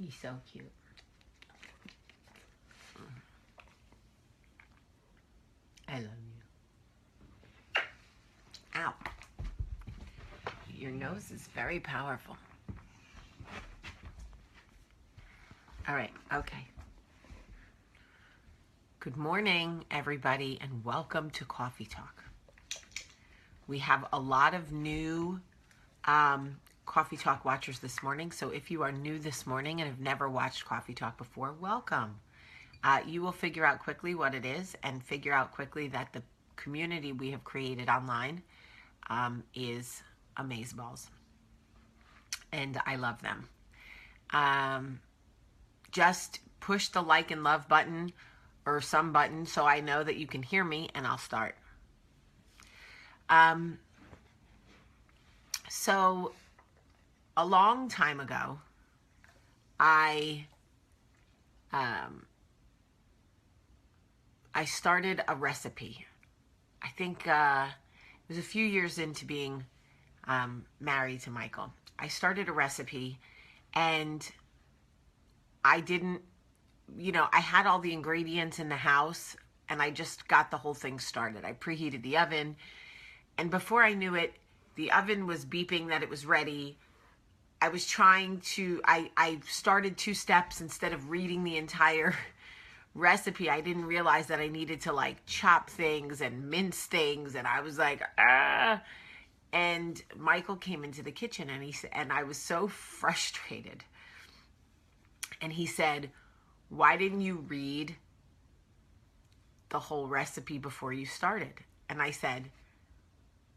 He's so cute. I love you. Ow. Your nose is very powerful. All right, okay. Good morning, everybody, and welcome to Coffee Talk. We have a lot of new Coffee Talk watchers this morning, so if you are new this morning and have never watched Coffee Talk before, welcome. You will figure out quickly what it is and figure out quickly that the community we have created online is amazeballs. And I love them. Just push the like and love button or some button so I know that you can hear me, and I'll start. So a long time ago, I started a recipe. I think it was a few years into being married to Michael. I started a recipe, and I didn't, I had all the ingredients in the house, and I just got the whole thing started. I preheated the oven, and before I knew it, the oven was beeping that it was ready. I was trying to, I started 2 steps instead of reading the entire recipe. I didn't realize that I needed to like chop things and mince things, and I was like, ah. And Michael came into the kitchen, and I was so frustrated. And he said, "Why didn't you read the whole recipe before you started?" And I said,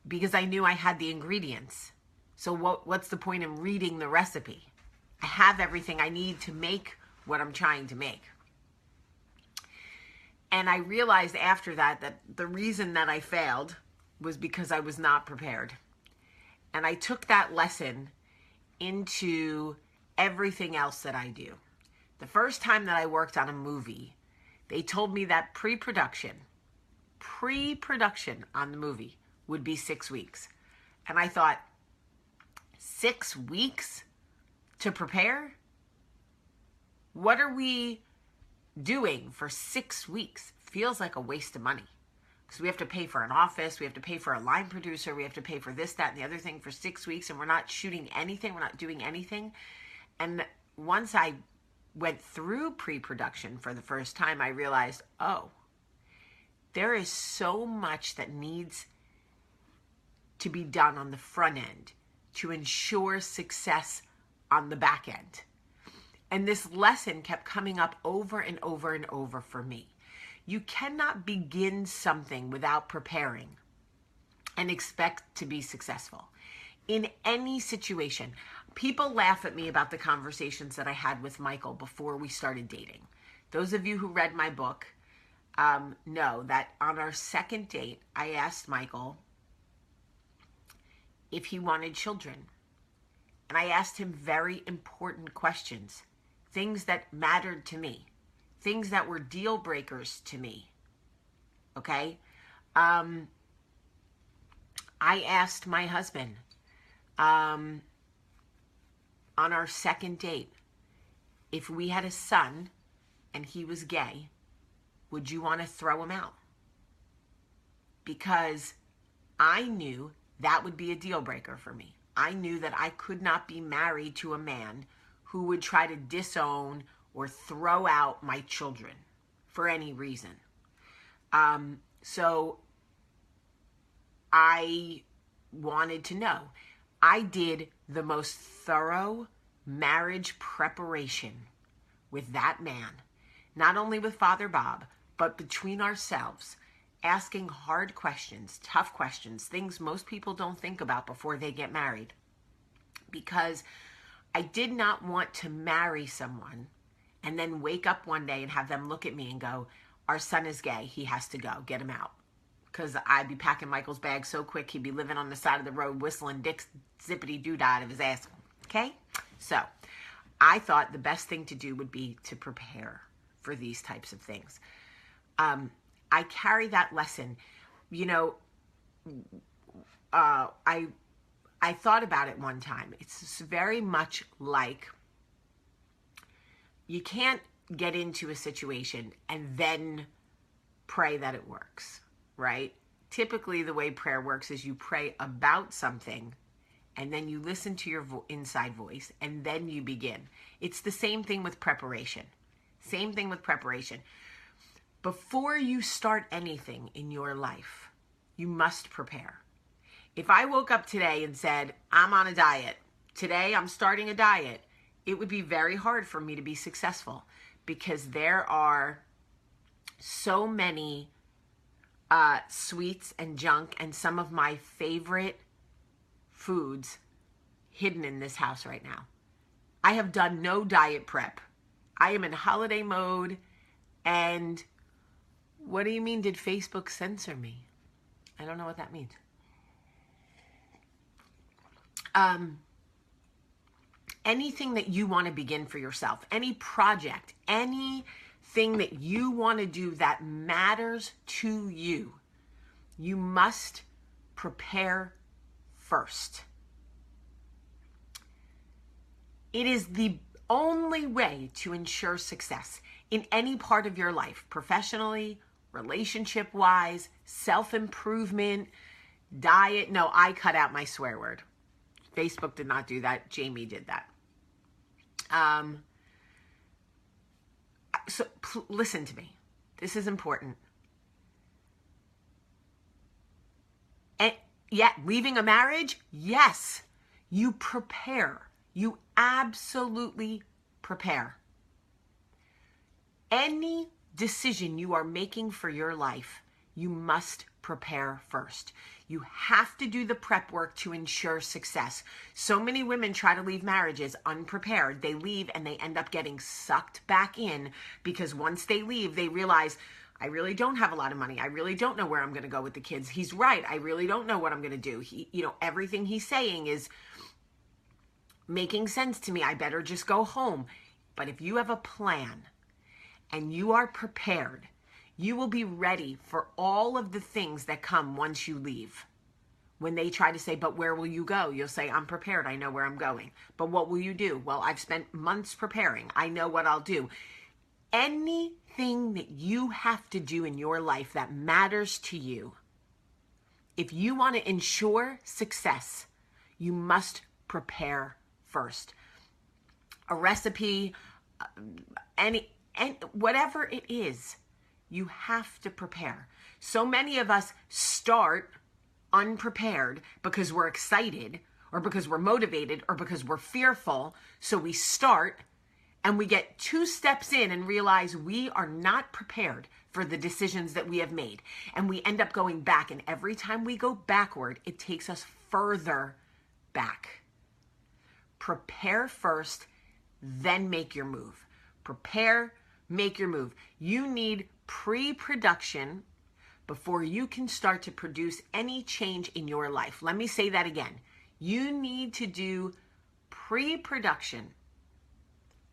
"Because I knew I had the ingredients. So what's the point in reading the recipe? I have everything I need to make what I'm trying to make." And I realized after that the reason that I failed was because I was not prepared. And I took that lesson into everything else that I do. The first time that I worked on a movie, they told me that pre-production on the movie would be 6 weeks. And I thought, 6 weeks to prepare? What are we doing for 6 weeks? Feels like a waste of money. Because we have to pay for an office, we have to pay for a line producer, we have to pay for this, that, and the other thing for 6 weeks, and we're not shooting anything, we're not doing anything. And once I went through pre-production for the first time, I realized, oh, there is so much that needs to be done on the front end to ensure success on the back end. And this lesson kept coming up over and over and over for me. You cannot begin something without preparing and expect to be successful. In any situation, people laugh at me about the conversations that I had with Michael before we started dating. Those of you who read my book know that on our second date, I asked Michael if he wanted children. And I asked him very important questions, things that mattered to me, things that were deal breakers to me. Okay? I asked my husband on our second date, if we had a son and he was gay, would you want to throw him out? Because I knew that would be a deal breaker for me. I knew that I could not be married to a man who would try to disown or throw out my children for any reason. So I wanted to know. I did the most thorough marriage preparation with that man, not only with Father Bob, but between ourselves, asking hard questions, tough questions, things most people don't think about before they get married. Because I did not want to marry someone and then wake up one day and have them look at me and go, "Our son is gay, he has to go, get him out." Because I'd be packing Michael's bag so quick, he'd be living on the side of the road whistling Dick's zippity-doo-dah out of his ass. Okay? So I thought the best thing to do would be to prepare for these types of things. I carry that lesson. I thought about it one time. It's very much like you can't get into a situation and then pray that it works, right? Typically, the way prayer works is you pray about something and then you listen to your inside voice and then you begin. It's the same thing with preparation. Same thing with preparation. Before you start anything in your life, you must prepare. If I woke up today and said, I'm on a diet, today I'm starting a diet, it would be very hard for me to be successful because there are so many sweets and junk and some of my favorite foods hidden in this house right now. I have done no diet prep. I am in holiday mode. And what do you mean, did Facebook censor me? I don't know what that means. Anything that you want to begin for yourself, any project, anything that you want to do that matters to you, you must prepare first. It is the only way to ensure success in any part of your life, professionally, relationship-wise, self-improvement, diet. No, I cut out my swear word. Facebook did not do that. Jamie did that. So listen to me. This is important. And yeah, leaving a marriage? Yes. You prepare. You absolutely prepare. Any decision you are making for your life, you must prepare first. You have to do the prep work to ensure success. So many women try to leave marriages unprepared. They leave and they end up getting sucked back in because once they leave, they realize, I really don't have a lot of money. I really don't know where I'm going to go with the kids. He's right. I really don't know what I'm going to do. Everything he's saying is making sense to me. I better just go home. But if you have a plan and you are prepared, you will be ready for all of the things that come once you leave. When they try to say, but where will you go? You'll say, I'm prepared. I know where I'm going. But what will you do? Well, I've spent months preparing. I know what I'll do. Anything that you have to do in your life that matters to you, if you want to ensure success, you must prepare first. A recipe, whatever it is, you have to prepare. So many of us start unprepared because we're excited or because we're motivated or because we're fearful. So we start and we get 2 steps in and realize we are not prepared for the decisions that we have made. And we end up going back. And every time we go backward, it takes us further back. Prepare first, then make your move. Prepare, make your move. You need pre-production before you can start to produce any change in your life. Let me say that again. You need to do pre-production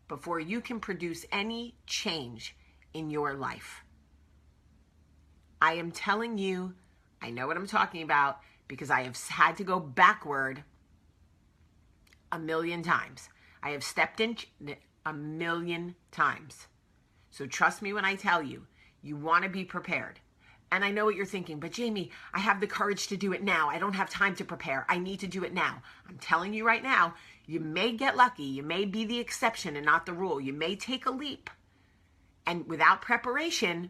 before you can produce any change in your life. I am telling you, I know what I'm talking about because I have had to go backward a million times. I have stepped in a million times. So trust me when I tell you, you want to be prepared. And I know what you're thinking, but Jamie, I have the courage to do it now. I don't have time to prepare. I need to do it now. I'm telling you right now, you may get lucky. You may be the exception and not the rule. You may take a leap and without preparation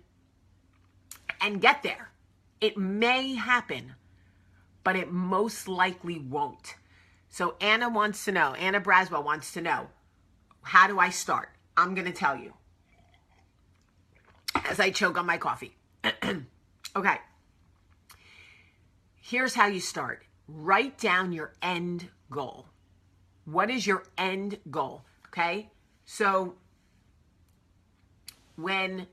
and get there. It may happen, but it most likely won't. So Anna Braswell wants to know, how do I start? I'm going to tell you as I choke on my coffee. Okay. Here's how you start. Write down your end goal. What is your end goal? Okay. So when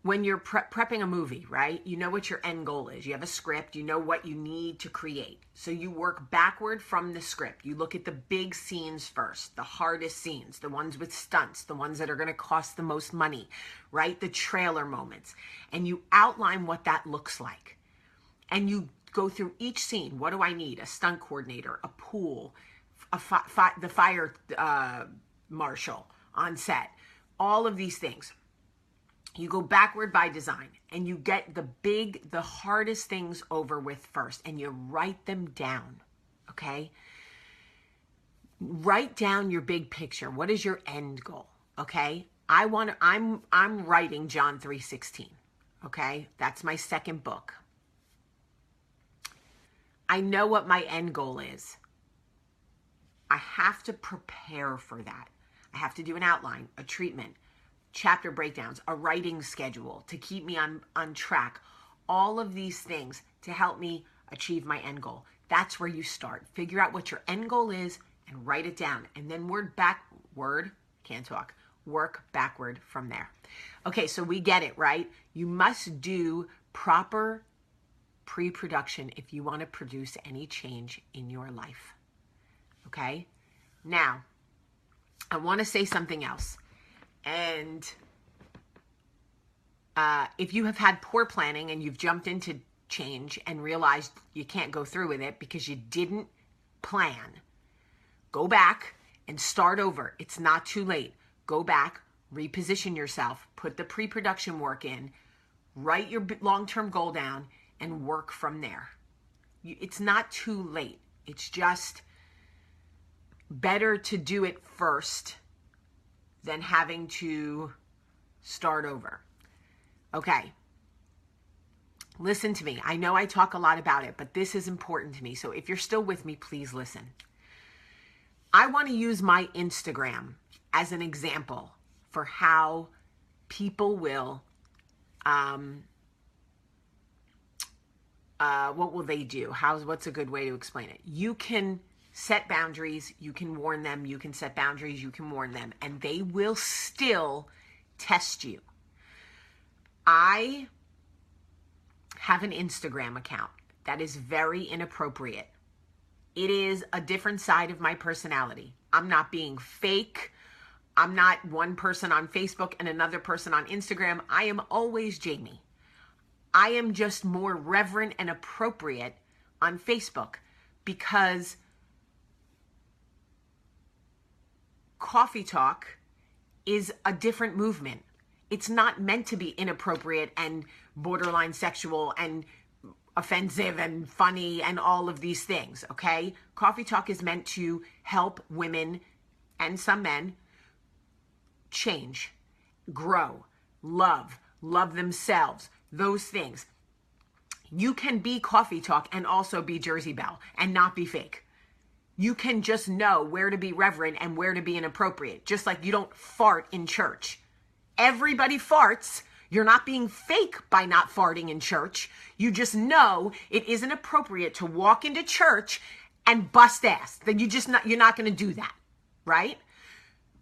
you're prepping a movie, right? You know what your end goal is. You have a script. You know what you need to create. So you work backward from the script. You look at the big scenes first, the hardest scenes, the ones with stunts, the ones that are going to cost the most money, right? The trailer moments. And you outline what that looks like. And you go through each scene. What do I need? A stunt coordinator, a pool, the fire marshal. on set. All of these things. You go backward by design and you get the hardest things over with first and you write them down, okay? Write down your big picture. What is your end goal, okay? I'm writing John 3:16, okay? That's my second book. I know what my end goal is. I have to prepare for that. I have to do an outline, a treatment, chapter breakdowns, a writing schedule to keep me on track. All of these things to help me achieve my end goal. That's where you start. Figure out what your end goal is and write it down. And then work backward from there. Okay, so we get it, right? You must do proper pre-production if you want to produce any change in your life. Okay? Now, I want to say something else. And if you have had poor planning and you've jumped into change and realized you can't go through with it because you didn't plan, go back and start over. It's not too late. Go back, reposition yourself, put the pre-production work in, write your long-term goal down, and work from there. It's not too late. It's just better to do it first than having to start over. Okay. Listen to me. I know I talk a lot about it, but this is important to me. So if you're still with me, please listen. I want to use my Instagram as an example for how people will, what will they do? What's a good way to explain it? You can set boundaries, you can warn them, you can set boundaries, you can warn them, and they will still test you. I have an Instagram account that is very inappropriate. It is a different side of my personality. I'm not being fake. I'm not one person on Facebook and another person on Instagram. I am always Jamie. I am just more reverent and appropriate on Facebook because Coffee Talk is a different movement. It's not meant to be inappropriate and borderline sexual and offensive and funny and all of these things, okay? Coffee Talk is meant to help women and some men change, grow, love themselves, those things. You can be Coffee Talk and also be Jersey Belle and not be fake. You can just know where to be reverent and where to be inappropriate, just like you don't fart in church. Everybody farts. You're not being fake by not farting in church. You just know it isn't appropriate to walk into church and bust ass. Then you're not going to do that, right?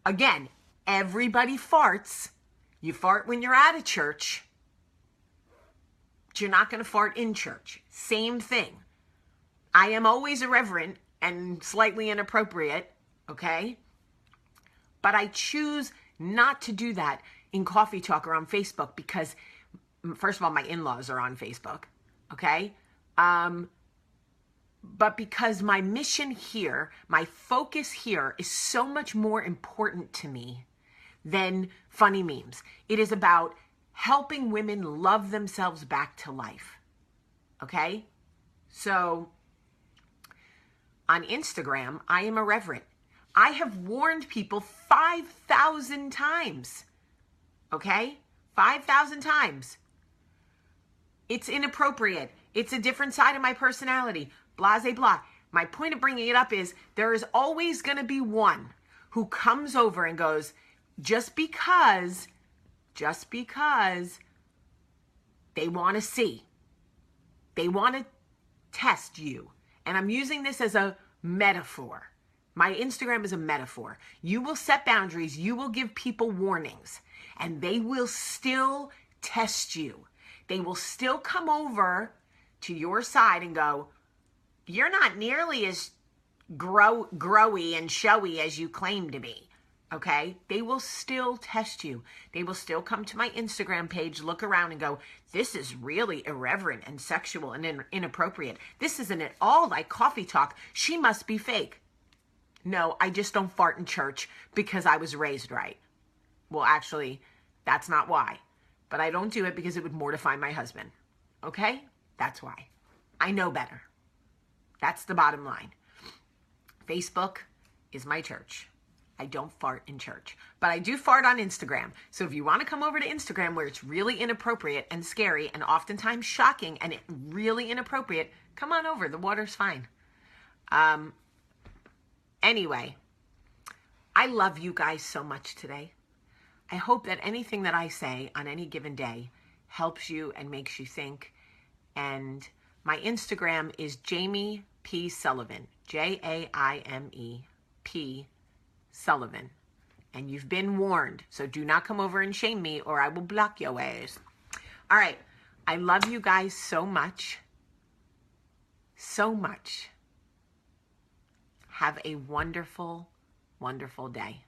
Again, everybody farts. You fart when you're out of church. But you're not going to fart in church. Same thing. I am always irreverent and slightly inappropriate, okay? But I choose not to do that in Coffee Talk or on Facebook because, first of all, my in-laws are on Facebook, okay? But because my mission here, my focus here is so much more important to me than funny memes. It is about helping women love themselves back to life, okay? So on Instagram, I am irreverent. I have warned people 5,000 times. Okay? 5,000 times. It's inappropriate. It's a different side of my personality. Blah, blah, blah. My point of bringing it up is there is always going to be one who comes over and goes, just because they want to see. They want to test you. And I'm using this as a metaphor. My Instagram is a metaphor. You will set boundaries. You will give people warnings. And they will still test you. They will still come over to your side and go, you're not nearly as growy and showy as you claim to be. Okay? They will still test you. They will still come to my Instagram page, look around and go, this is really irreverent and sexual and inappropriate. This isn't at all like Coffee Talk. She must be fake. No, I just don't fart in church because I was raised right. Well, actually, that's not why. But I don't do it because it would mortify my husband. Okay? That's why. I know better. That's the bottom line. Facebook is my church. I don't fart in church, but I do fart on Instagram. So if you want to come over to Instagram where it's really inappropriate and scary and oftentimes shocking and really inappropriate, come on over. The water's fine. Anyway, I love you guys so much today. I hope that anything that I say on any given day helps you and makes you think. And my Instagram is Jaime P. Sullivan, Jaime Sullivan. And you've been warned, so do not come over and shame me or I will block your ass. All right, I love you guys so much. So much. Have a wonderful, wonderful day.